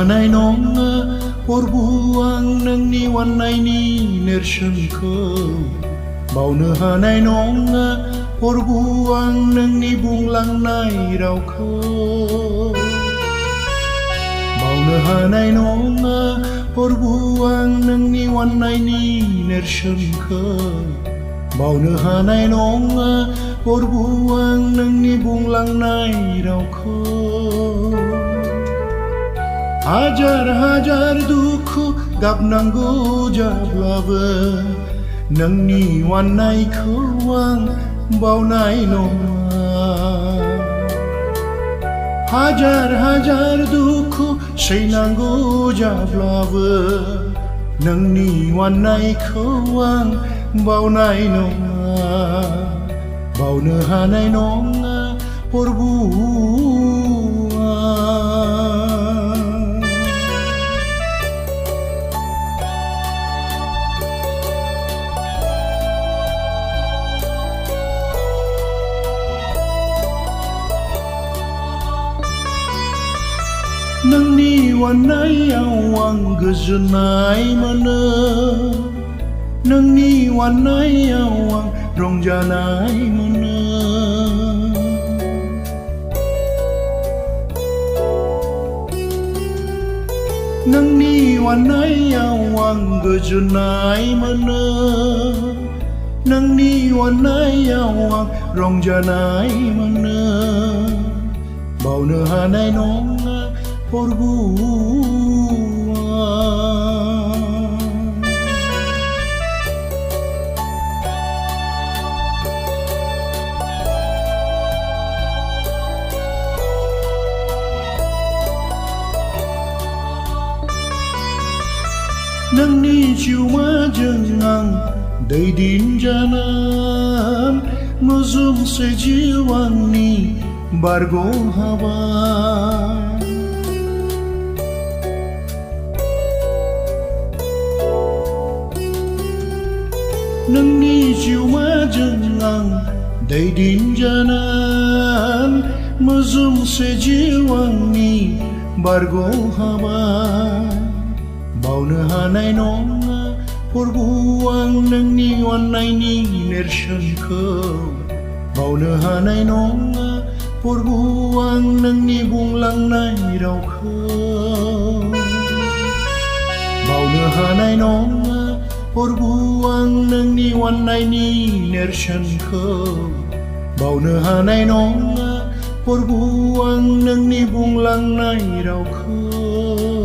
हानाय नङा प्रभु आं नोंनि अननायनि नेरसोनखौ बावनो हानाय नङा प्रभु आं नोंनि बुंलांनाय रावखौ बावनो हानाय नङा प्रभु आं नोंनि अननायनि नेरसोनखौ बावनो हानाय नङा प्रभु आं नोंनि बुंलांनाय रावखौ हाजार हाजार दुखु गाबनांगौ जाब्लाबो नोंनि अननायखौ आं बावनाय नङा हाजार हाजार दुखु सैनांगौ जाब्लाबो नोंनि अननायखौ आं बावनाय नङा बावनो हानाय नङा प्रभु नोंनि अननायाव आं गोजोननाय मोनो नोंनि अननायाव आं रंजानाय मोनो नोंनि अननायाव आं गोजोननाय मोनो नोंनि अननायाव आं रंजानाय मोनो बावनो हानाय नङा प्रभु नोंनि जिउमाजों आं दैदेनजानान मोजोमसे जिउ आंनि बारग' हाबाय नोंनि जिउमाजों आं दैदेनजानान मोजोमसे जिउ आंनि बारग' हाबाय बावनो हानाय नङा प्रभु आं नोंनि अननायनि नेरसोनखौ बावनो हानाय नङा प्रभु आं नोंनि बुंलांनाय रावखौ बावनो हानाय नङा प्रभु आं नोंनि अननायनि नेरसोनखौ बावनो हानाय नङा प्रभु आं नोंनि बुंलांनाय रावखौ